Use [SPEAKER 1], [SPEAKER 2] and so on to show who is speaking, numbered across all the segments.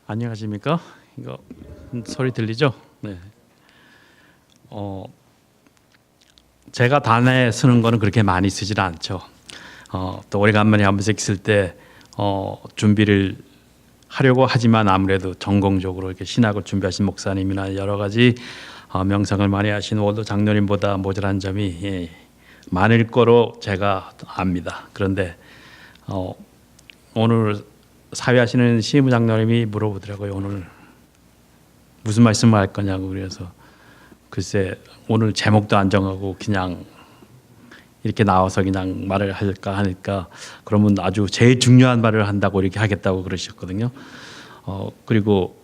[SPEAKER 1] 안녕하십니까? 이거 소리 들리죠? 네. 제가 단에 쓰는 거는 그렇게 많이 쓰질 않죠. 또 오래간만에 한 번씩 쓸 때 준비를 하려고 하지만 아무래도 전공적으로 이렇게 신학을 준비하신 목사님이나 여러 가지 명상을 많이 하신 월도 장로님보다 모자란 점이 많을 거로 제가 압니다. 그런데 오늘 사회하시는 시무 장로님이 물어보더라고요. 오늘 무슨 말씀을 할 거냐고. 그래서 글쎄 오늘 제목도 안 정하고 그냥 이렇게 나와서 그냥 말을 할까 하니까 그러면 아주 제일 중요한 말을 한다고 이렇게 하겠다고 그러셨거든요. 그리고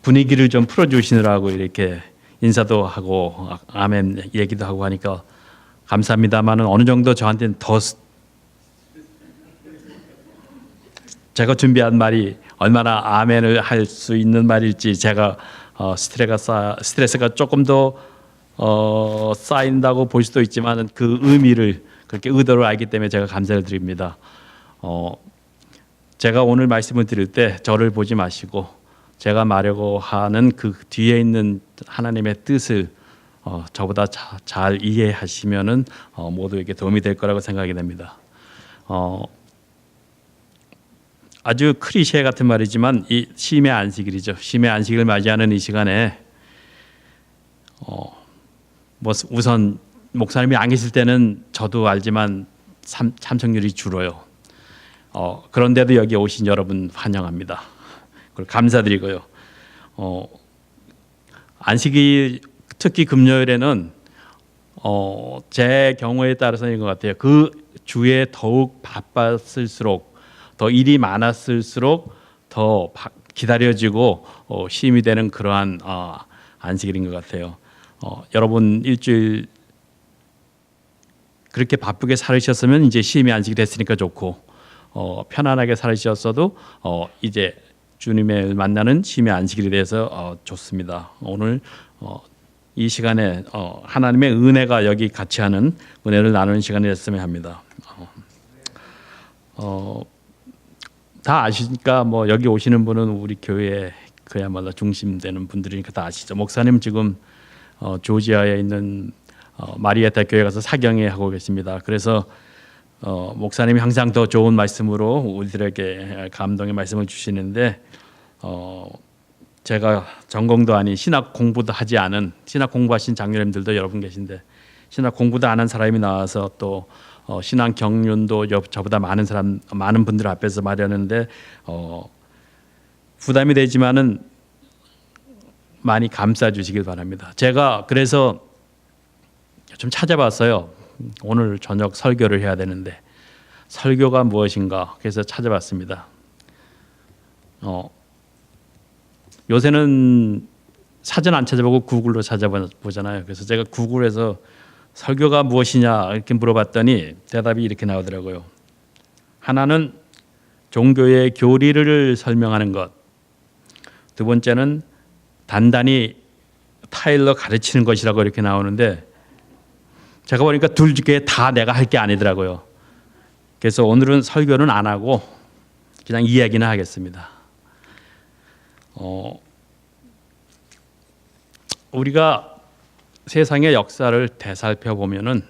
[SPEAKER 1] 분위기를 좀 풀어주시느라고 이렇게 인사도 하고 아멘 얘기도 하고 하니까 감사합니다만은 어느 정도 저한테는 더 제가 준비한 말이 얼마나 아멘을 할 수 있는 말일지 제가 스트레스가 조금 더 쌓인다고 볼 수도 있지만 그 의미를 그렇게 의도를 알기 때문에 제가 감사를 드립니다. 제가 오늘 말씀을 드릴 때 저를 보지 마시고 제가 말하려고 하는 그 뒤에 있는 하나님의 뜻을 저보다 잘 이해하시면은 모두에게 도움이 될 거라고 생각이 됩니다. 아주 클리셰 같은 말이지만 이 심의 안식일이죠. 심의 안식일을 맞이하는 이 시간에 우선 목사님이 안 계실 때는 저도 알지만 참석률이 줄어요. 그런데도 여기 오신 여러분 환영합니다. 그리고 감사드리고요. 안식일 특히 금요일에는 제 경우에 따라서인 것 같아요. 그 주에 더욱 바빴을수록 더 일이 많았을수록 더 기다려지고 쉼이 되는 그러한 안식일인 것 같아요. 여러분 일주일 그렇게 바쁘게 살으셨으면 이제 쉼의 안식이 됐으니까 좋고 편안하게 살으셨어도 이제 주님을 만나는 쉼의 안식일에 대해서 좋습니다. 오늘 이 시간에 하나님의 은혜가 여기 같이 하는 은혜를 나누는 시간이 됐으면 합니다. 다 아시니까 뭐 여기 오시는 분은 우리 교회에 그야말로 중심되는 분들이니까 다 아시죠. 목사님 지금 조지아에 있는 마리아타 교회 가서 사경회 하고 계십니다. 그래서 목사님이 항상 더 좋은 말씀으로 우리들에게 감동의 말씀을 주시는데 제가 전공도 아닌 신학 공부도 하지 않은 신학 공부하신 장로님들도 여러분 계신데 신학 공부도 안 한 사람이 나와서 또 신앙 경륜도 저보다 많은 분들 앞에서 말하는데 부담이 되지만은 많이 감싸 주시길 바랍니다. 제가 그래서 좀 찾아봤어요. 오늘 저녁 설교를 해야 되는데 설교가 무엇인가 그래서 찾아봤습니다. 요새는 사전 안 찾아보고 구글로 찾아보잖아요. 그래서 제가 구글에서 설교가 무엇이냐 이렇게 물어봤더니 대답이 이렇게 나오더라고요. 하나는 종교의 교리를 설명하는 것. 두 번째는 단단히 타일러 가르치는 것이라고 이렇게 나오는데 제가 보니까 둘 중에 다 내가 할 게 아니더라고요. 그래서 오늘은 설교는 안 하고 그냥 이야기나 하겠습니다. 우리가 세상의 역사를 되살펴 보면은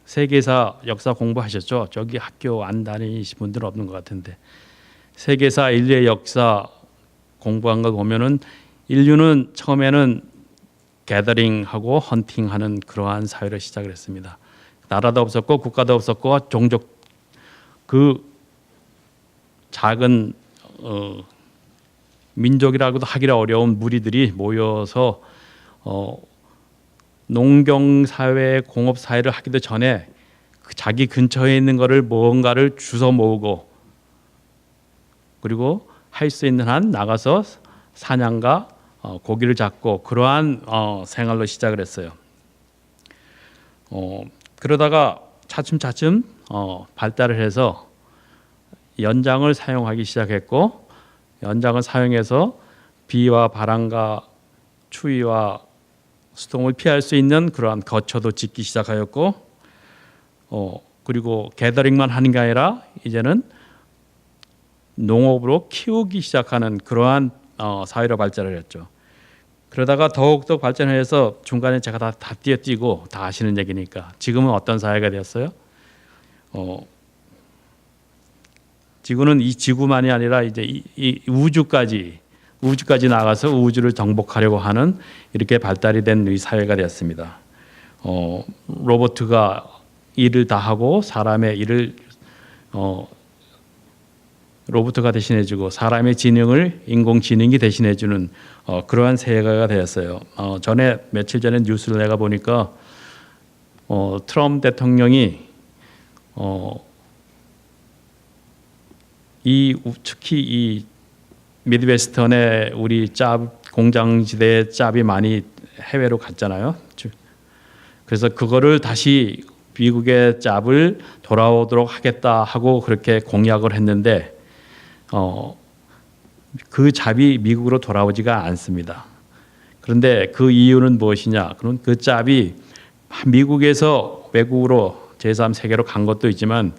[SPEAKER 1] 세계사 역사 공부하셨죠? 저기 학교 안 다니신 분들은 없는 것 같은데 세계사 인류의 역사 공부한 거 보면은 인류는 처음에는 게더링하고 헌팅하는 그러한 사회를 시작을 했습니다. 나라도 없었고 국가도 없었고 종족 그 작은 민족이라고도 하기가 어려운 무리들이 모여서 농경 사회, 공업 사회를 하기도 전에 자기 근처에 있는 것을 뭔가를 주워 모으고 그리고 할 수 있는 한 나가서 사냥과 고기를 잡고 그러한 생활로 시작을 했어요. 그러다가 차츰차츰 발달을 해서 연장을 사용하기 시작했고 연장을 사용해서 비와 바람과 추위와 수동을 피할 수 있는 그러한 거처도 짓기 시작하였고 그리고 게더링만 하는 게 아니라 이제는 농업으로 키우기 시작하는 그러한 사회로 발전을 했죠. 그러다가 더욱더 발전해서 중간에 제가 다 뛰어뛰고 다 아시는 얘기니까 지금은 어떤 사회가 되었어요? 지구는 이 지구만이 아니라 이제 이 우주까지 나가서 우주를 정복하려고 하는 이렇게 발달이 된 이 사회가 되었습니다. 로봇가 일을 다 하고 사람의 일을 로봇가 대신해주고 사람의 지능을 인공지능이 대신해주는 그러한 세계가 되었어요. 며칠 전에 뉴스를 내가 보니까 트럼프 대통령이 특히 이 미드웨스턴에 우리 공장지대 짭이 많이 해외로 갔잖아요. 그래서 그거를 다시 미국의 짭을 돌아오도록 하겠다 하고 그렇게 공약을 했는데 그 짭이 미국으로 돌아오지가 않습니다. 그런데 그 이유는 무엇이냐? 그럼 그 짭이 미국에서 외국으로 제3세계로 간 것도 있지만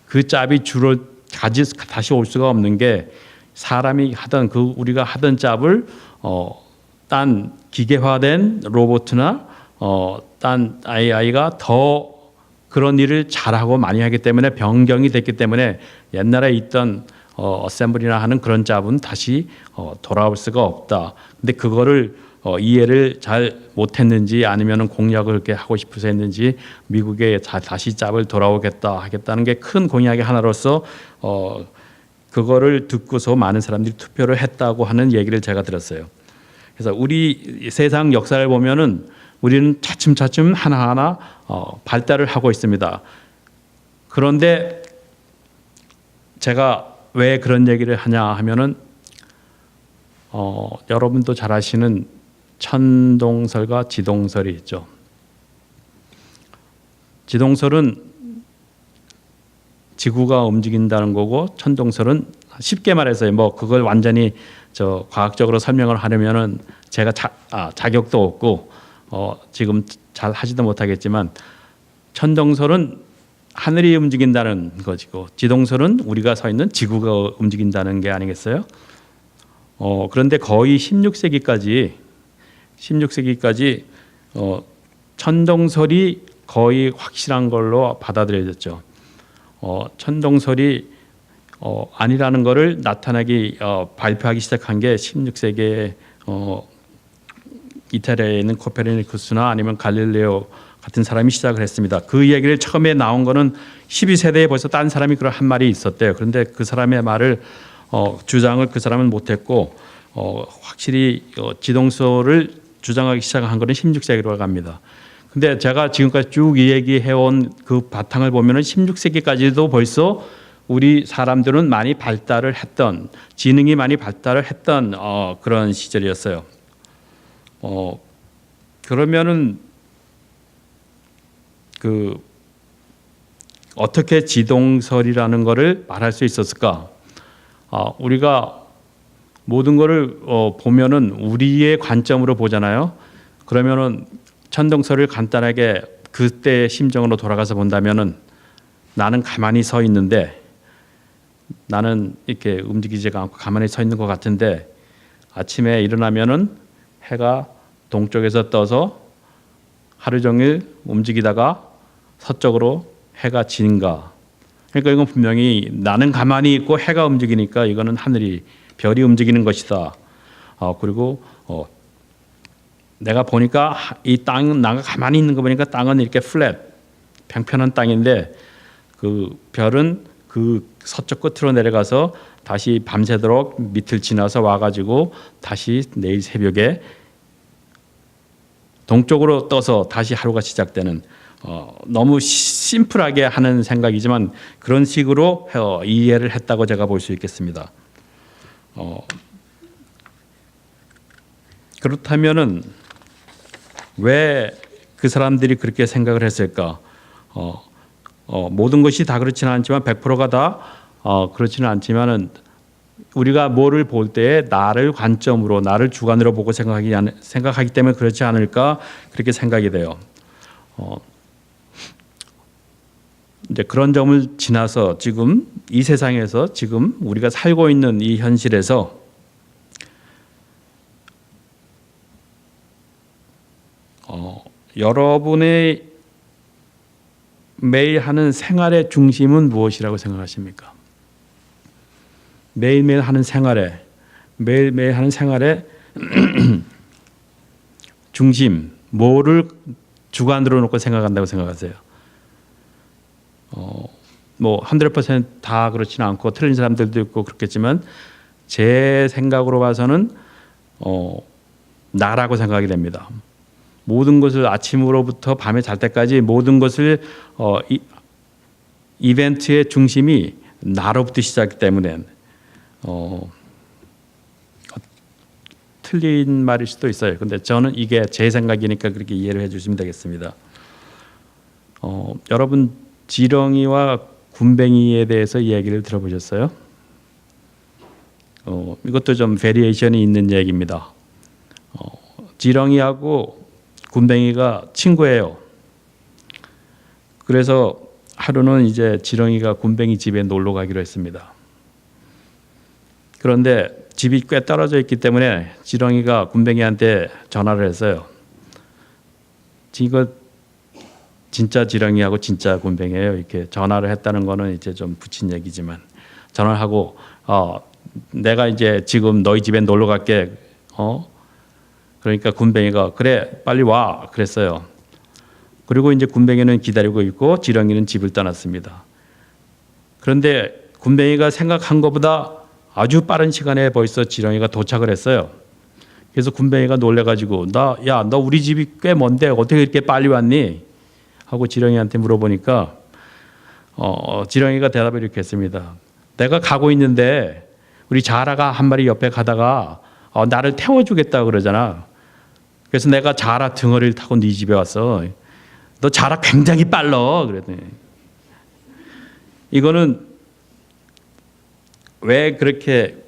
[SPEAKER 1] 그 짭이 주로 다시 올 수가 없는 게 사람이 하던 우리가 하던 짭을 딴 기계화된 로봇이나 딴 AI가 더 그런 일을 잘하고 많이 하기 때문에 변경이 됐기 때문에 옛날에 있던 어셈블리나 하는 그런 짭은 다시 돌아올 수가 없다. 근데 그거를 이해를 잘 못했는지 아니면 공약을 그렇게 하고 싶어서 했는지 미국에 다시 짭을 돌아오겠다 하겠다는 게 큰 공약의 하나로서 그거를 듣고서 많은 사람들이 투표를 했다고 하는 얘기를 제가 들었어요. 그래서 우리 세상 역사를 보면은 우리는 차츰차츰 하나하나 발달을 하고 있습니다. 그런데 제가 왜 그런 얘기를 하냐 하면은 여러분도 잘 아시는 천동설과 지동설이 있죠. 지동설은 지구가 움직인다는 거고 천동설은 쉽게 말해서 그걸 완전히 과학적으로 설명을 하려면은 제가 자격도 없고 지금 잘 하지도 못하겠지만 천동설은 하늘이 움직인다는 것이고 지동설은 우리가 서 있는 지구가 움직인다는 게 아니겠어요? 그런데 거의 16세기까지 천동설이 거의 확실한 걸로 받아들여졌죠. 천동설이 아니라는 것을 발표하기 시작한 게 16세기에 이탈리아에 있는 코페르니쿠스나 아니면 갈릴레오 같은 사람이 시작을 했습니다. 그 얘기를 처음에 나온 거는 12세대에 벌써 딴 사람이 그런 한 말이 있었대요. 그런데 그 사람의 말을 주장을 그 사람은 못했고 확실히 지동설을 주장하기 시작한 거는 16세기로 갑니다. 근데 제가 지금까지 쭉 얘기해온 그 바탕을 보면은 16세기까지도 벌써 우리 사람들은 많이 발달을 했던 지능이 많이 발달을 했던 그런 시절이었어요. 그러면은 어떻게 지동설이라는 것을 말할 수 있었을까? 우리가 모든 것을 보면은 우리의 관점으로 보잖아요. 그러면은 천동설을 간단하게 그때의 심정으로 돌아가서 본다면은 나는 가만히 서 있는데 나는 이렇게 움직이지가 않고 가만히 서 있는 것 같은데 아침에 일어나면은 해가 동쪽에서 떠서 하루 종일 움직이다가 서쪽으로 해가 지는가. 그러니까 이건 분명히 나는 가만히 있고 해가 움직이니까 이거는 별이 움직이는 것이다. 그리고 내가 보니까 이 땅은 나가 가만히 있는 거 보니까 땅은 이렇게 플랫 평평한 땅인데 그 별은 그 서쪽 끝으로 내려가서 다시 밤새도록 밑을 지나서 와가지고 다시 내일 새벽에 동쪽으로 떠서 다시 하루가 시작되는 너무 심플하게 하는 생각이지만 그런 식으로 이해를 했다고 제가 볼 수 있겠습니다. 그렇다면은 왜 그 사람들이 그렇게 생각을 했을까? 모든 것이 다 그렇지는 않지만 100%가 다 그렇지는 않지만은 우리가 뭐를 볼 때 나를 관점으로 나를 주관으로 보고 생각하기 때문에 그렇지 않을까 그렇게 생각이 돼요. 이제 그런 점을 지나서 지금 이 세상에서 지금 우리가 살고 있는 이 현실에서 여러분의 매일 하는 생활의 중심은 무엇이라고 생각하십니까? 매일매일 하는 생활에 매일매일 하는 생활의 중심, 뭐를 주관으로 놓고 생각한다고 생각하세요? 뭐 100%다 그렇지는 않고 틀린 사람들도 있고 그렇겠지만 제 생각으로 봐서는 나라고 생각이 됩니다. 모든 것을 아침으로부터 밤에 잘 때까지 모든 것을 이벤트의 중심이 나로부터 시작이기 때문에 틀린 말일 수도 있어요. 근데 저는 이게 제 생각이니까 그렇게 이해를 해주시면 되겠습니다. 여러분 지렁이와 굼벵이에 대해서 이야기를 들어보셨어요? 이것도 좀 베리에이션이 있는 얘기입니다. 지렁이하고 굼벵이가 친구예요. 그래서 하루는 이제 지렁이가 굼벵이 집에 놀러 가기로 했습니다. 그런데 집이 꽤 떨어져 있기 때문에 지렁이가 굼벵이한테 전화를 했어요. 이거 진짜 지렁이하고 진짜 굼벵이에요. 이렇게 전화를 했다는 거는 이제 좀 붙인 얘기지만 전화를 하고 내가 이제 지금 너희 집에 놀러 갈게. 그러니까 굼벵이가 그래 빨리 와 그랬어요. 그리고 이제 굼벵이는 기다리고 있고 지렁이는 집을 떠났습니다. 그런데 굼벵이가 생각한 것보다 아주 빠른 시간에 벌써 지렁이가 도착을 했어요. 그래서 굼벵이가 놀래가지고 너 우리 집이 꽤 먼데 어떻게 이렇게 빨리 왔니? 하고 지렁이한테 물어보니까 지렁이가 대답을 이렇게 했습니다. 내가 가고 있는데 우리 자라가 한 마리 옆에 가다가 나를 태워주겠다 그러잖아. 그래서 내가 자라 등어리를 타고 네 집에 왔어. 너 자라 굉장히 빨라 그랬더니 이거는 왜 그렇게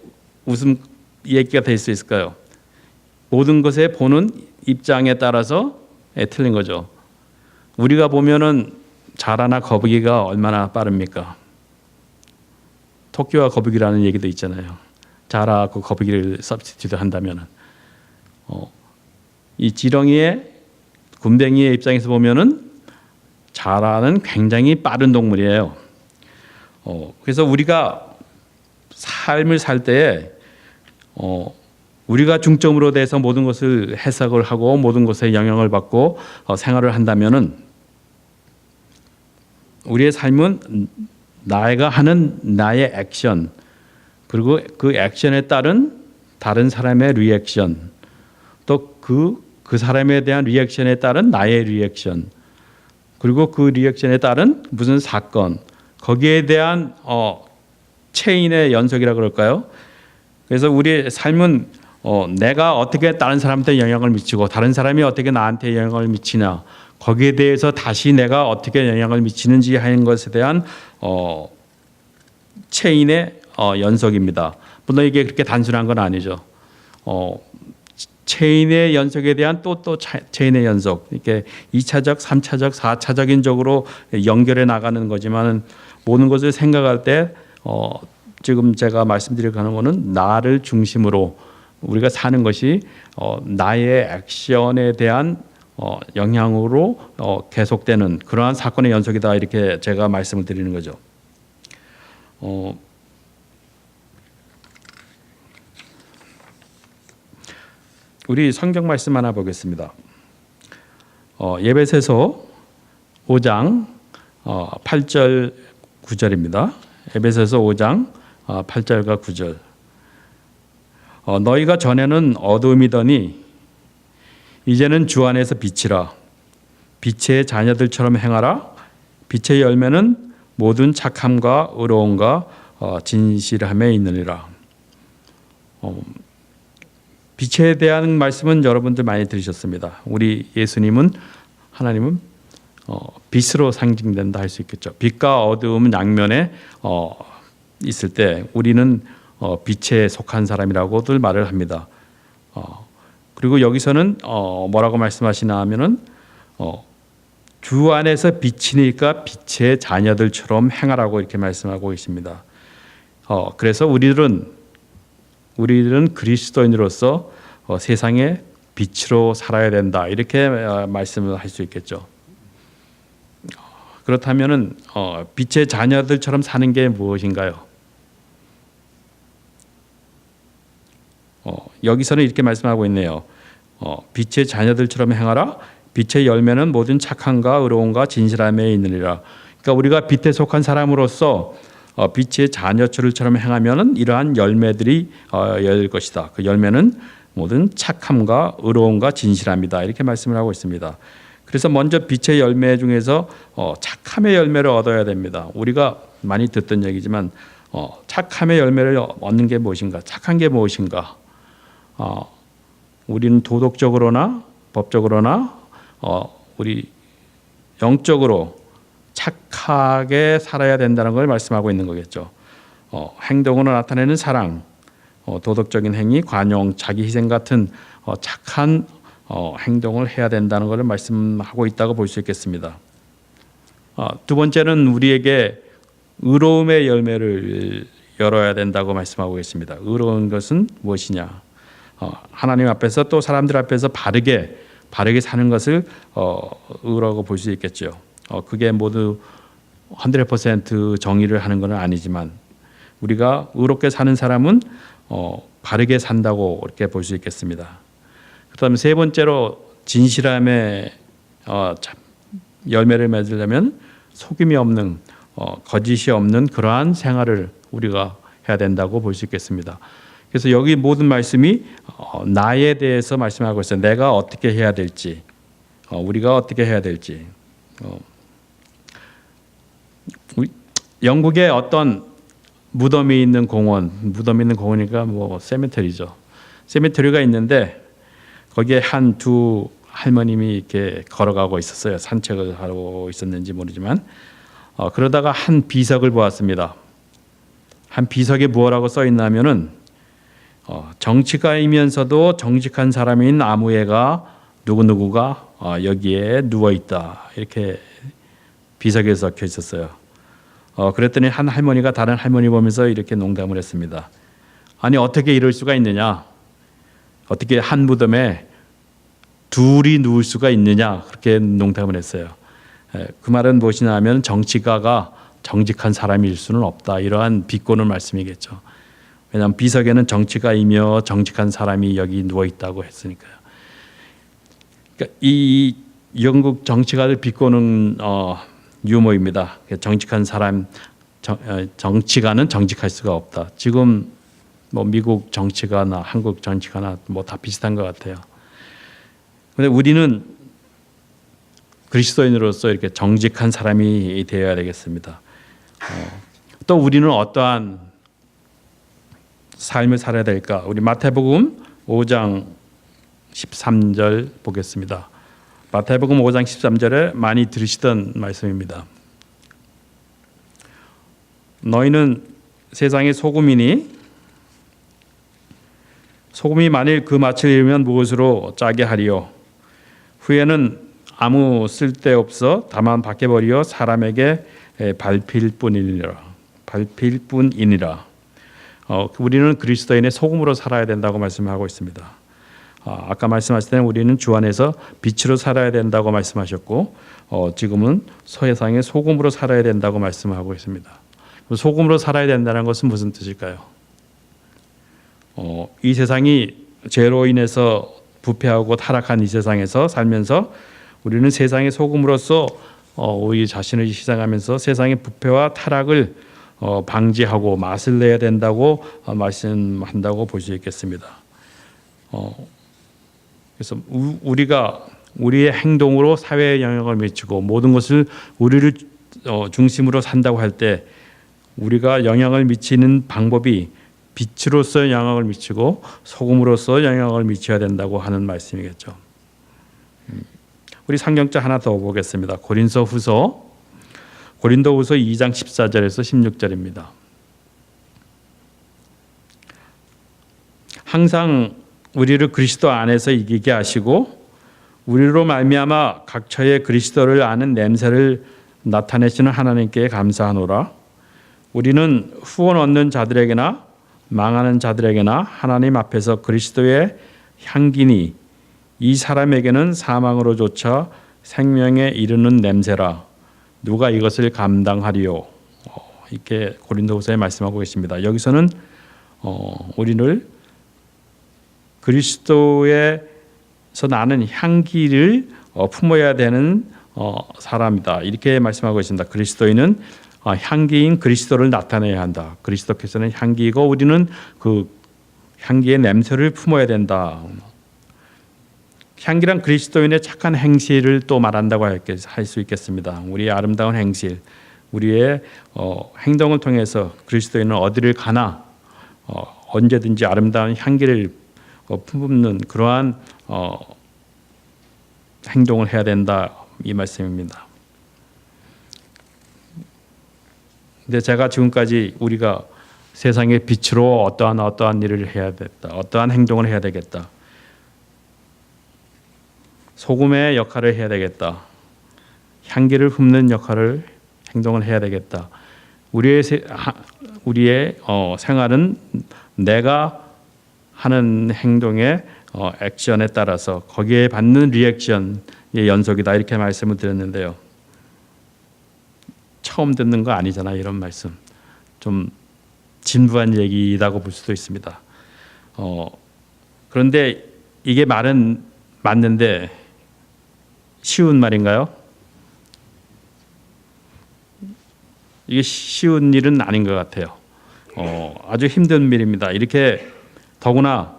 [SPEAKER 1] 웃음 얘기가 될 수 있을까요? 모든 것에 보는 입장에 따라서 틀린 거죠. 우리가 보면은 자라나 거북이가 얼마나 빠릅니까? 토끼와 거북이라는 얘기도 있잖아요. 자라하고 거북이를 서브스티튜트 한다면은 이 지렁이의 굼벵이의 입장에서 보면은 자라는 굉장히 빠른 동물이에요. 그래서 우리가 삶을 살 때에 우리가 중점으로 대해서 모든 것을 해석을 하고 모든 것에 영향을 받고 생활을 한다면은 우리의 삶은 나가 하는 나의 액션 그리고 그 액션에 따른 다른 사람의 리액션 또 그 사람에 대한 리액션에 따른 나의 리액션 그리고 그 리액션에 따른 무슨 사건 거기에 대한 체인의 연속이라 그럴까요? 그래서 우리의 삶은 내가 어떻게 다른 사람한테 영향을 미치고 다른 사람이 어떻게 나한테 영향을 미치냐 거기에 대해서 다시 내가 어떻게 영향을 미치는지 하는 것에 대한 체인의 연속입니다. 물론 이게 그렇게 단순한 건 아니죠. 체인의 연속에 대한 또 체인의 연속 이렇게 2차적, 3차적, 4차적인 적으로 연결해 나가는 거지만 모든 것을 생각할 때 지금 제가 말씀드리려고 하는 것은 나를 중심으로 우리가 사는 것이 나의 액션에 대한 영향으로 계속되는 그러한 사건의 연속이다 이렇게 제가 말씀을 드리는 거죠. 우리 성경 말씀 하나 보겠습니다. 에베소서 5장 8절 9절입니다. 에베소서 5장 8절과 9절. 너희가 전에는 어두움이더니 이제는 주 안에서 빛이라. 빛의 자녀들처럼 행하라. 빛의 열매는 모든 착함과 의로움과 진실함에 있느니라. 빛에 대한 말씀은 여러분들 많이 들으셨습니다. 우리 예수님은 하나님은 빛으로 상징된다 할 수 있겠죠. 빛과 어두움 양면에 있을 때 우리는 빛에 속한 사람이라고들 말을 합니다. 그리고 여기서는 뭐라고 말씀하시나 하면은 주 안에서 빛이니까 빛의 자녀들처럼 행하라고 이렇게 말씀하고 있습니다. 그래서 우리들은 그리스도인으로서 세상의 빛으로 살아야 된다 이렇게 말씀을 할 수 있겠죠. 그렇다면은 빛의 자녀들처럼 사는 게 무엇인가요? 여기서는 이렇게 말씀하고 있네요. 빛의 자녀들처럼 행하라. 빛의 열매는 모든 착함과 의로움과 진실함에 있느니라. 그러니까 우리가 빛에 속한 사람으로서 빛의 자녀처럼 행하면은 이러한 열매들이 열릴 것이다. 그 열매는 모든 착함과 의로움과 진실함이다. 이렇게 말씀을 하고 있습니다. 그래서 먼저 빛의 열매 중에서 착함의 열매를 얻어야 됩니다. 우리가 많이 듣던 얘기지만 착함의 열매를 얻는 게 무엇인가? 착한 게 무엇인가? 우리는 도덕적으로나 법적으로나 우리 영적으로 착하게 살아야 된다는 걸 말씀하고 있는 거겠죠. 행동으로 나타내는 사랑, 도덕적인 행위, 관용, 자기 희생 같은 착한 행동을 해야 된다는 것을 말씀하고 있다고 볼 수 있겠습니다. 두 번째는 우리에게 의로움의 열매를 열어야 된다고 말씀하고 있습니다. 의로운 것은 무엇이냐? 하나님 앞에서 또 사람들 앞에서 바르게 사는 것을 의로라고 볼 수 있겠죠. 그게 모두 100% 정의를 하는 것은 아니지만 우리가 의롭게 사는 사람은 바르게 산다고 이렇게 볼 수 있겠습니다. 그다음에 세 번째로 진실함의 열매를 맺으려면 속임이 없는 거짓이 없는 그러한 생활을 우리가 해야 된다고 볼 수 있겠습니다. 그래서 여기 모든 말씀이 나에 대해서 말씀하고 있어요. 내가 어떻게 해야 될지, 우리가 어떻게 해야 될지. 영국의 어떤 무덤이 있는 공원이니까 뭐 세미터리죠. 세미터리가 있는데 거기에 두 할머님이 이렇게 걸어가고 있었어요. 산책을 하고 있었는지 모르지만 그러다가 한 비석을 보았습니다. 한 비석에 뭐라고 써 있냐면은 정치가이면서도 정직한 사람인 아무 애가 누구누구가 여기에 누워 있다 이렇게 비석에 적혀 있었어요. 그랬더니 한 할머니가 다른 할머니 보면서 이렇게 농담을 했습니다. 아니 어떻게 이럴 수가 있느냐? 어떻게 한 무덤에 둘이 누울 수가 있느냐? 그렇게 농담을 했어요. 그 말은 무엇이냐 하면 정치가가 정직한 사람일 수는 없다. 이러한 비꼬는 말씀이겠죠. 왜냐하면 비석에는 정치가이며 정직한 사람이 여기 누워 있다고 했으니까요. 그러니까 이 영국 정치가를 비꼬는 유머입니다. 정직한 사람, 정치가는 정직할 수가 없다. 지금 뭐 미국 정치가나 한국 정치가나 뭐 다 비슷한 것 같아요. 그런데 우리는 그리스도인으로서 이렇게 정직한 사람이 되어야 되겠습니다. 또 우리는 어떠한 삶을 살아야 될까? 우리 마태복음 5장 13절 보겠습니다. 마태복음 5장 13절에 많이 들으시던 말씀입니다. 너희는 세상의 소금이니 소금이 만일 그 맛을 잃으면 무엇으로 짜게 하리요? 후에는 아무 쓸데없어 다만 밖에 버리어 사람에게 밟힐 뿐이니라. 우리는 그리스도인의 소금으로 살아야 된다고 말씀하고 있습니다. 아까 말씀하실 때는 우리는 주 안에서 빛으로 살아야 된다고 말씀하셨고 지금은 세상의 소금으로 살아야 된다고 말씀하고 있습니다. 소금으로 살아야 된다는 것은 무슨 뜻일까요? 이 세상이 죄로 인해서 부패하고 타락한 이 세상에서 살면서 우리는 세상의 소금으로서 우리 자신을 희생하면서 세상의 부패와 타락을 방지하고 맛을 내야 된다고 말씀한다고 볼 수 있겠습니다. 그래서 우리가 우리의 행동으로 사회에 영향을 미치고 모든 것을 우리를 중심으로 산다고 할 때 우리가 영향을 미치는 방법이 빛으로서 영향을 미치고 소금으로서 영향을 미쳐야 된다고 하는 말씀이겠죠. 우리 성경자 하나 더 보겠습니다. 고린도후서 2장 14절에서 16절입니다. 항상 우리를 그리스도 안에서 이기게 하시고 우리로 말미암아 각처의 그리스도를 아는 냄새를 나타내시는 하나님께 감사하노라. 우리는 후원 얻는 자들에게나 망하는 자들에게나 하나님 앞에서 그리스도의 향기니 이 사람에게는 사망으로조차 생명에 이르는 냄새라. 누가 이것을 감당하리요? 이렇게 고린도후서에 말씀하고 계십니다. 여기서는 우리를 그리스도에서 나는 향기를 품어야 되는 사람이다. 이렇게 말씀하고 있습니다. 그리스도인은 향기인 그리스도를 나타내야 한다. 그리스도께서는 향기이고 우리는 그 향기의 냄새를 품어야 된다. 향기란 그리스도인의 착한 행실을 또 말한다고 할 수 있겠습니다. 우리의 아름다운 행실, 우리의 행동을 통해서 그리스도인은 어디를 가나 언제든지 아름다운 향기를 품는 그러한 행동을 해야 된다, 이 말씀입니다. 근데 제가 지금까지 우리가 세상의 빛으로 어떠한 일을 해야 됐다, 어떠한 행동을 해야 되겠다, 소금의 역할을 해야 되겠다, 향기를 뿜는 행동을 해야 되겠다. 우리의 생활은 내가 하는 행동의 액션에 따라서 거기에 받는 리액션의 연속이다, 이렇게 말씀을 드렸는데요. 처음 듣는 거 아니잖아요. 이런 말씀 좀 진부한 얘기라고 볼 수도 있습니다. 그런데 이게 말은 맞는데 쉬운 말인가요? 이게 쉬운 일은 아닌 것 같아요. 아주 힘든 일입니다. 이렇게 더구나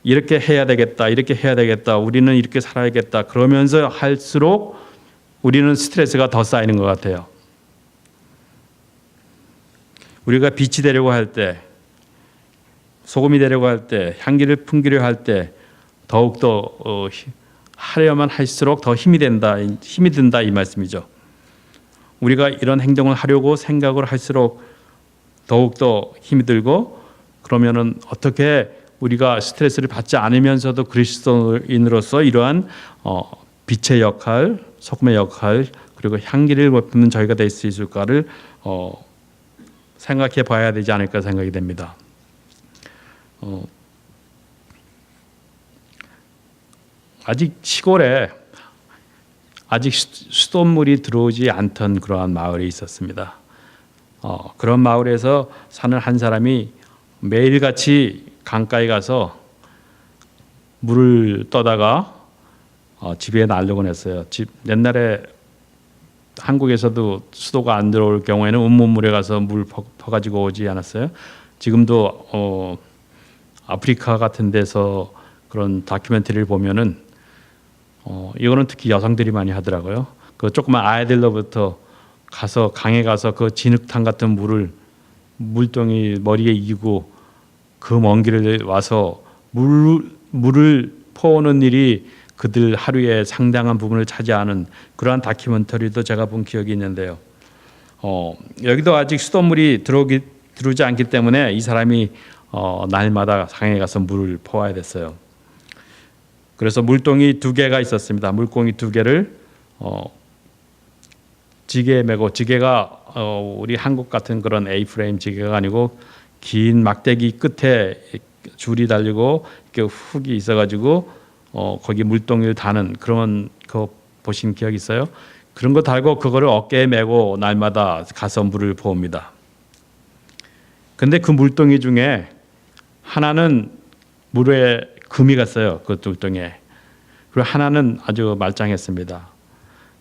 [SPEAKER 1] 이렇게 해야 되겠다, 이렇게 해야 되겠다, 우리는 이렇게 살아야겠다, 그러면서 할수록 우리는 스트레스가 더 쌓이는 것 같아요. 우리가 빛이 되려고 할 때, 소금이 되려고 할 때, 향기를 풍기려 할 때 더욱더 하려면 할수록 더 힘이 든다 이 말씀이죠. 우리가 이런 행동을 하려고 생각을 할수록 더욱더 힘이 들고, 그러면은 어떻게 우리가 스트레스를 받지 않으면서도 그리스도인으로서 이러한 빛의 역할, 소금의 역할, 그리고 향기를 품는 저희가 될 수 있을까를 생각해 봐야 되지 않을까 생각이 됩니다. 아직 시골에 아직 수돗물이 들어오지 않던 그러한 마을이 있었습니다. 그런 마을에서 사는 한 사람이 매일같이 강가에 가서 물을 떠다가 집에 나르곤 했어요. 옛날에 한국에서도 수도가 안 들어올 경우에는 운문물에 가서 물 퍼가지고 오지 않았어요? 지금도 아프리카 같은 데서 그런 다큐멘터리를 보면은 이거는 특히 여성들이 많이 하더라고요. 그 조그만 아이들로부터 가서 강에 가서 그 진흙탕 같은 물동이 머리에 이고 그 먼 길을 와서 물을 퍼오는 일이 그들 하루의 상당한 부분을 차지하는 그러한 다큐멘터리도 제가 본 기억이 있는데요. 여기도 아직 수돗물이 들어오지 않기 때문에 이 사람이 날마다 강에 가서 물을 퍼와야 됐어요. 그래서 물동이 2개가 있었습니다. 물동이 2개를 지게에 메고, 지게가 우리 한국 같은 그런 A-프레임 지게가 아니고 긴 막대기 끝에 줄이 달리고 이렇게 훅이 있어가지고 거기 물동이를 다는 그런 거 보신 기억 있어요? 그런 거 달고 그거를 어깨에 메고 날마다 가서 물을 부읍니다. 근데 그 물동이 중에 하나는 물에 금이 갔어요. 그 물동에. 그리고 하나는 아주 말짱했습니다.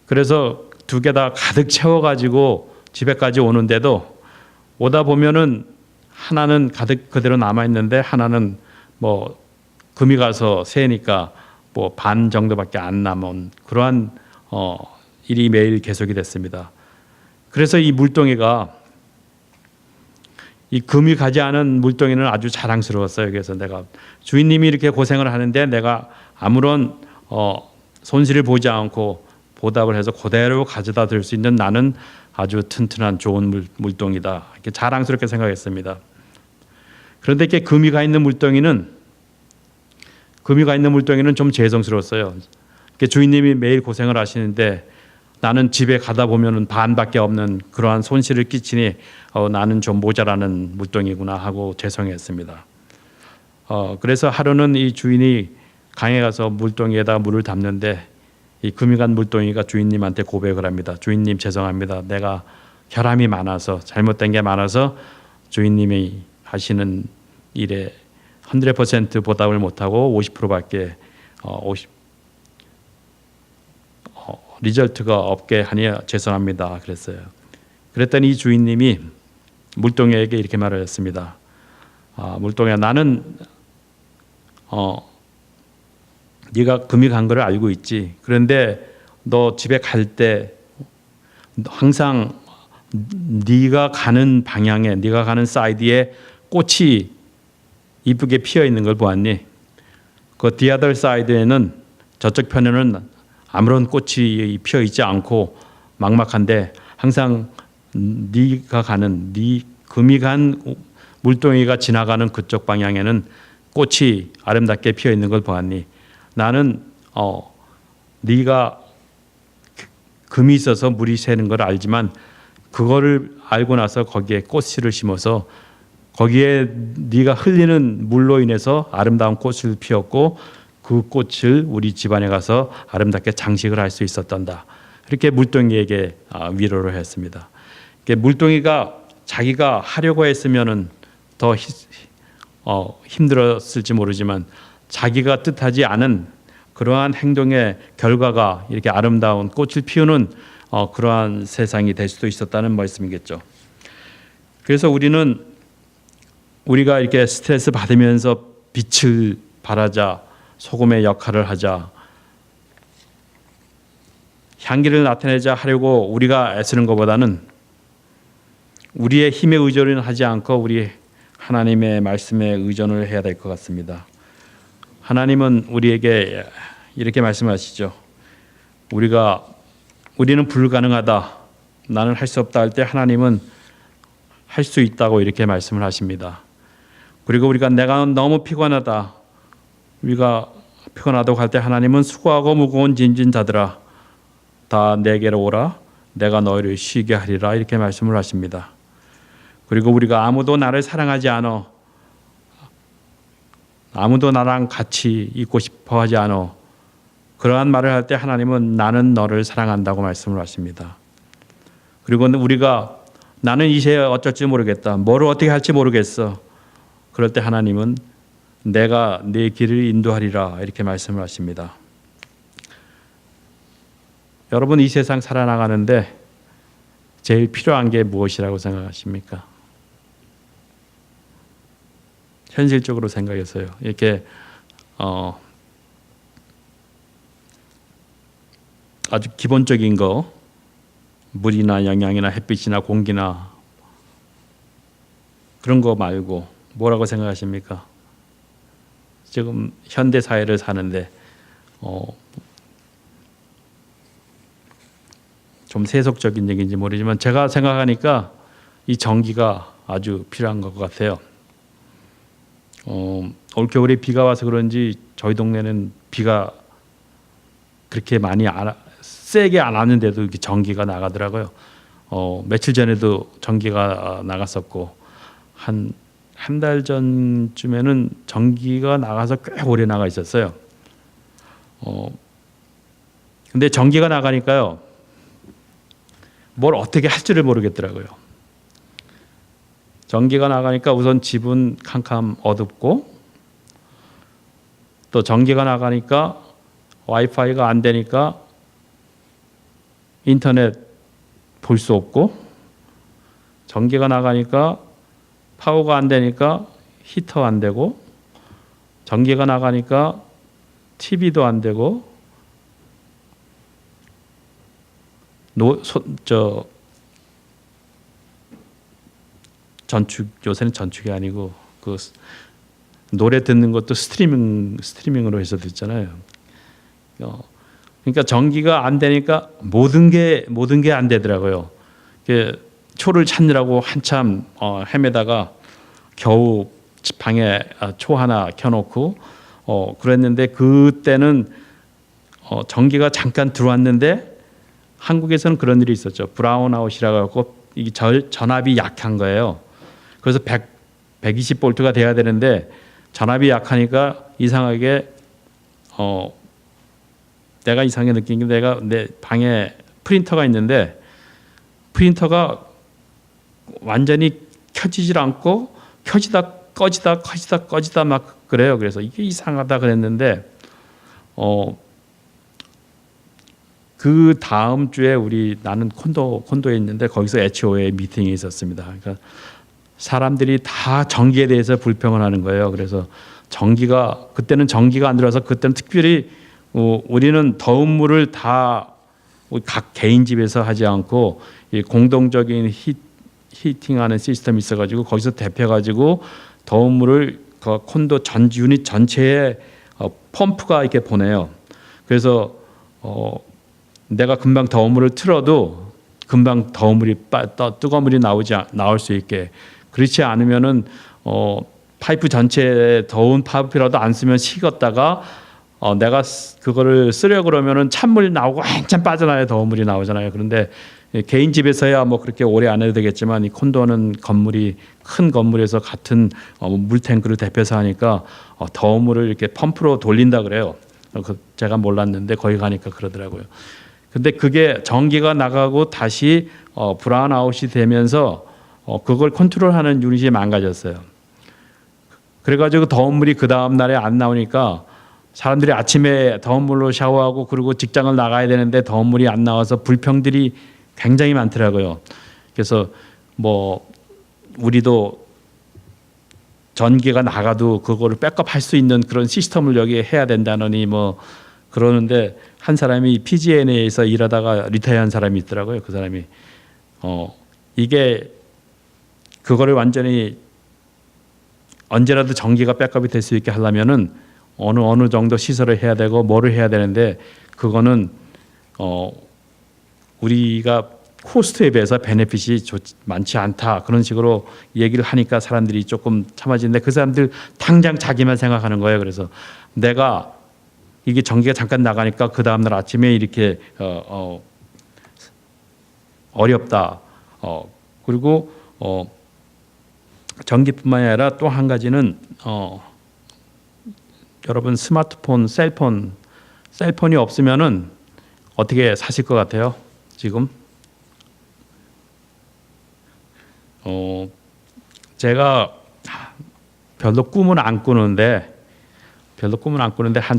[SPEAKER 1] 그래서 2개 다 가득 채워가지고 집에까지 오는데도 오다 보면은 하나는 가득 그대로 남아 있는데 하나는 뭐 금이 가서 새니까 뭐 반 정도밖에 안 남은 그러한 일이 매일 계속이 됐습니다. 그래서 이 물동이가, 이 금이 가지 않은 물동이는 아주 자랑스러웠어요. 그래서 내가 주인님이 이렇게 고생을 하는데 내가 아무런 손실을 보지 않고 보답을 해서 그대로 가져다 들 수 있는 나는 아주 튼튼한 좋은 물동이다, 이렇게 자랑스럽게 생각했습니다. 그런데 이렇게 금이 가 있는 물동이는 좀 죄송스러웠어요. 주인님이 매일 고생을 하시는데 나는 집에 가다 보면은 반밖에 없는 그러한 손실을 끼치니 나는 좀 모자라는 물동이구나 하고 죄송했습니다. 그래서 하루는 이 주인이 강에 가서 물동이에다 물을 담는데 이 금이 간 물동이가 주인님한테 고백을 합니다. 주인님 죄송합니다. 내가 결함이 많아서 잘못된 게 많아서 주인님이 하시는 일에 100% 보답을 못하고 50%밖에 리절트가 없게 하니 죄송합니다. 그랬어요. 그랬더니 이 주인님이 물동이에게 이렇게 말을 했습니다. 물동이야, 나는 네가 금이 간 걸 알고 있지. 그런데 너 집에 갈 때 항상 네가 가는 방향에, 네가 가는 사이드에 꽃이 이쁘게 피어 있는 걸 보았니? 그 the other side에는, 저쪽 편에는 아무런 꽃이 피어 있지 않고 막막한데 항상 네가 가는, 네 금이 간 물동이가 지나가는 그쪽 방향에는 꽃이 아름답게 피어 있는 걸 보았니? 나는 네가 금이 있어서 물이 새는 걸 알지만 그거를 알고 나서 거기에 꽃씨를 심어서 거기에 네가 흘리는 물로 인해서 아름다운 꽃을 피웠고 그 꽃을 우리 집안에 가서 아름답게 장식을 할 수 있었단다. 이렇게 물동이에게 위로를 했습니다. 물동이가 자기가 하려고 했으면은 더 힘들었을지 모르지만 자기가 뜻하지 않은 그러한 행동의 결과가 이렇게 아름다운 꽃을 피우는 그러한 세상이 될 수도 있었다는 말씀이겠죠. 그래서 우리가 이렇게 스트레스 받으면서 빛을 발하자, 소금의 역할을 하자, 향기를 나타내자 하려고 우리가 애쓰는 것보다는 우리의 힘에 의존을 하지 않고 우리 하나님의 말씀에 의존을 해야 될 것 같습니다. 하나님은 우리에게 이렇게 말씀하시죠. 우리는 불가능하다, 나는 할 수 없다 할 때 하나님은 할 수 있다고 이렇게 말씀을 하십니다. 그리고 내가 너무 피곤하다, 우리가 피곤하다고 할 때 하나님은 수고하고 무거운 짐진 자들아 다 내게로 오라, 내가 너희를 쉬게 하리라, 이렇게 말씀을 하십니다. 그리고 우리가 아무도 나를 사랑하지 않아, 아무도 나랑 같이 있고 싶어 하지 않아, 그러한 말을 할 때 하나님은 나는 너를 사랑한다고 말씀을 하십니다. 그리고 나는 이제 어쩔지 모르겠다, 뭐를 어떻게 할지 모르겠어, 그럴 때 하나님은 내가 네 길을 인도하리라, 이렇게 말씀을 하십니다. 여러분, 이 세상 살아나가는데 제일 필요한 게 무엇이라고 생각하십니까? 현실적으로 생각해서요. 이렇게 아주 기본적인 거, 물이나 영양이나 햇빛이나 공기나 그런 거 말고 뭐라고 생각하십니까? 지금 현대 사회를 사는데 좀 세속적인 얘기인지 모르지만 제가 생각하니까 이 전기가 아주 필요한 것 같아요. 올 겨울에 비가 와서 그런지 저희 동네는 비가 그렇게 많이 세게 안 왔는데도 이렇게 전기가 나가더라고요. 며칠 전에도 전기가 나갔었고 한 달 전쯤에는 전기가 나가서 꽤 오래 나가 있었어요. 근데 전기가 나가니까요, 뭘 어떻게 할 줄을 모르겠더라고요. 전기가 나가니까 우선 집은 캄캄 어둡고, 또 전기가 나가니까 와이파이가 안 되니까 인터넷 볼 수 없고, 전기가 나가니까 파워가 안 되니까 히터 안 되고, 전기가 나가니까 TV도 안 되고, 요새는 전축이 아니고 그 노래 듣는 것도 스트리밍으로 해서 듣잖아요. 그러니까 전기가 안 되니까 모든 게 안 되더라고요. 초를 찾느라고 한참 헤매다가 겨우 방에 초 하나 켜놓고 그랬는데, 그때는 전기가 잠깐 들어왔는데 한국에서는 그런 일이 있었죠. 브라운아웃이라고 하고 이 전압이 약한 거예요. 그래서 120볼트가 돼야 되는데 전압이 약하니까 이상하게 내가 이상하게 느낀 게 내가 내 방에 프린터가 있는데 프린터가 완전히 켜지질 않고 켜지다 꺼지다 막 그래요. 그래서 이게 이상하다 그랬는데 그 다음 주에 나는 콘도에 있는데 거기서 HOA 미팅이 있었습니다. 그러니까 사람들이 다 전기에 대해서 불평을 하는 거예요. 그래서 그때는 전기가 안 들어서 그때는 특별히 우리는 더운 물을 다 각 개인 집에서 하지 않고 이 공동적인 히팅하는 시스템이 있어가지고 거기서 데펴가지고 더운 물을 그 콘도 전 유닛 전체에 펌프가 이렇게 보내요. 그래서 내가 금방 더운 물을 틀어도 금방 더운 물이 뜨거운 물이 나올 수 있게. 그렇지 않으면은 파이프 전체에 더운 파이프라도 안 쓰면 식었다가 내가 그거를 쓰려 그러면은 찬물이 나오고 한참 빠져나야 더운 물이 나오잖아요. 그런데 개인 집에서야 뭐 그렇게 오래 안 해도 되겠지만 이 콘도는 큰 건물에서 같은 물탱크를 대표해서 하니까 더운 물을 이렇게 펌프로 돌린다 그래요. 제가 몰랐는데 거기 가니까 그러더라고요. 근데 그게 전기가 나가고 다시 브라운아웃이 되면서 그걸 컨트롤하는 유닛이 망가졌어요. 그래가지고 더운 물이 그 다음 날에 안 나오니까 사람들이 아침에 더운 물로 샤워하고 그리고 직장을 나가야 되는데 더운 물이 안 나와서 불평들이 굉장히 많더라고요. 그래서 뭐 우리도 전기가 나가도 그거를 백업할 수 있는 그런 시스템을 여기에 해야 된다느니 뭐 그러는데 한 사람이 PG&E에서 일하다가 리타이어한 사람이 있더라고요. 그 사람이 이게 그거를 완전히 언제라도 전기가 백업이 될 수 있게 하려면은 어느 정도 시설을 해야 되고 뭐를 해야 되는데 그거는 우리가 코스트에 비해서 베네핏이 많지 않다 그런 식으로 얘기를 하니까 사람들이 조금 참아지는데 그 사람들 당장 자기만 생각하는 거예요. 그래서 내가 이게 전기가 잠깐 나가니까 그 다음날 아침에 이렇게 어렵다. 그리고 전기뿐만이 아니라 또 한 가지는 여러분 스마트폰, 셀폰이 없으면은 어떻게 사실 것 같아요? 지금 제가 별로 꿈은 안 꾸는데 한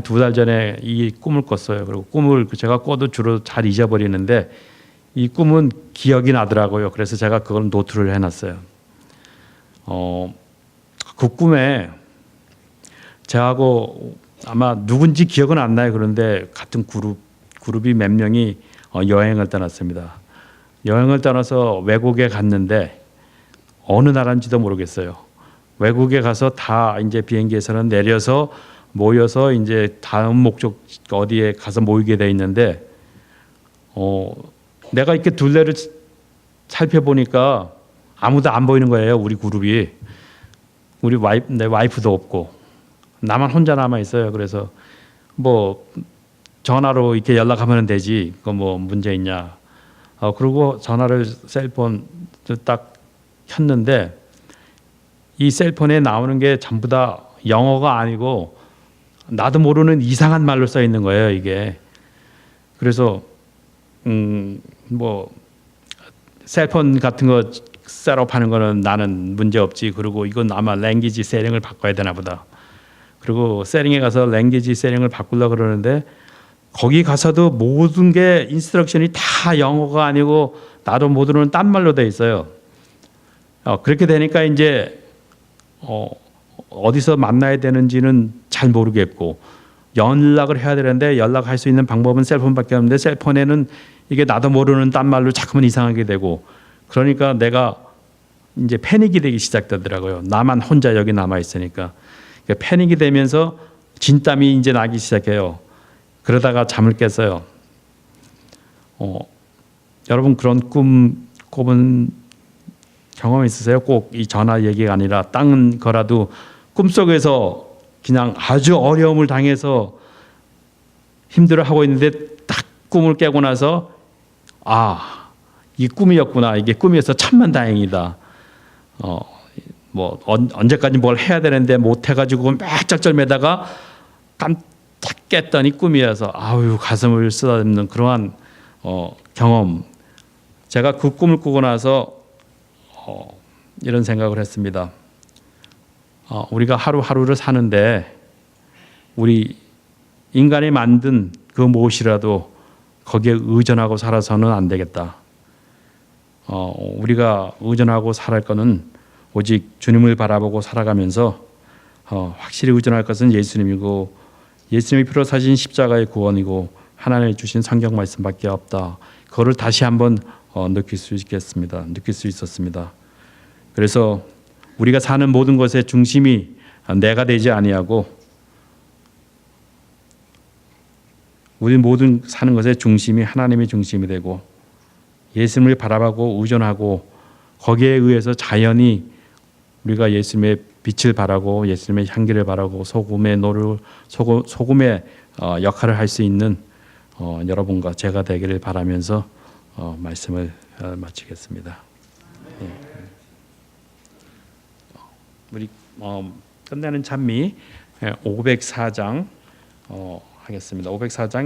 [SPEAKER 1] 2달 전에 이 꿈을 꿨어요. 그리고 꿈을 제가 꿔도 주로 잘 잊어버리는데 이 꿈은 기억이 나더라고요. 그래서 제가 그걸 노트를 해놨어요. 그 꿈에 저하고 아마 누군지 기억은 안 나요. 그런데 같은 그룹이 몇 명이 여행을 떠났습니다. 여행을 떠나서 외국에 갔는데 어느 나라인지도 모르겠어요. 외국에 가서 다 이제 비행기에서는 내려서 모여서 이제 다음 목적 어디에 가서 모이게 돼 있는데 내가 이렇게 둘레를 살펴보니까 아무도 안 보이는 거예요. 우리 그룹이 내 와이프도 없고 나만 혼자 남아 있어요. 그래서 뭐 전화로 이렇게 연락하면 되지. 그 뭐 문제 있냐? 그리고 전화를 셀폰 딱 켰는데 이 셀폰에 나오는 게 전부 다 영어가 아니고 나도 모르는 이상한 말로 써 있는 거예요. 이게 그래서 뭐 셀폰 같은 거 셋업하는 거는 나는 문제 없지. 그리고 이건 아마 랭귀지 세팅을 바꿔야 되나 보다. 그리고 세팅에 가서 랭귀지 세팅을 바꾸려고 그러는데 거기 가서도 모든 게 인스트럭션이 다 영어가 아니고 나도 모르는 딴 말로 돼 있어요. 그렇게 되니까 이제 어디서 만나야 되는지는 잘 모르겠고 연락을 해야 되는데 연락할 수 있는 방법은 셀폰밖에 없는데 셀폰에는 이게 나도 모르는 딴 말로 자꾸만 이상하게 되고 그러니까 내가 이제 패닉이 되기 시작되더라고요. 나만 혼자 여기 남아 있으니까 패닉이 되면서 진땀이 이제 나기 시작해요. 그러다가 잠을 깼어요. 여러분 그런 꿈 꿔본 경험 있으세요? 꼭 이 전화 얘기가 아니라 딴 거라도 꿈속에서 그냥 아주 어려움을 당해서 힘들어하고 있는데 딱 꿈을 깨고 나서 이 꿈이었구나. 이게 꿈이어서 천만 다행이다. 언제까지 뭘 해야 되는데 못 해가지고 막 쩔쩔매다가 깜짝 깼더니 꿈이어서 가슴을 쓰다듬는 그러한 경험. 제가 그 꿈을 꾸고 나서 이런 생각을 했습니다. 우리가 하루하루를 사는데 우리 인간이 만든 그 무엇이라도 거기에 의존하고 살아서는 안 되겠다. 우리가 의존하고 살아갈 것은 오직 주님을 바라보고 살아가면서 확실히 의존할 것은 예수님이고 예수님이 피로 사신 십자가의 구원이고 하나님이 주신 성경 말씀밖에 없다. 그거를 다시 한번 느낄 수 있었습니다. 그래서 우리가 사는 모든 것의 중심이 내가 되지 아니하고 우리 모든 사는 것의 중심이 하나님의 중심이 되고 예수님을 바라보고 의존하고 거기에 의해서 자연히 우리가 예수님의 빛을 바라고 예수님의 향기를 바라고 소금의 역할을 할 수 있는 여러분과 제가 되기를 바라면서 말씀을 마치겠습니다. 네. 우리 끝내는 찬미 504장 하겠습니다. 504장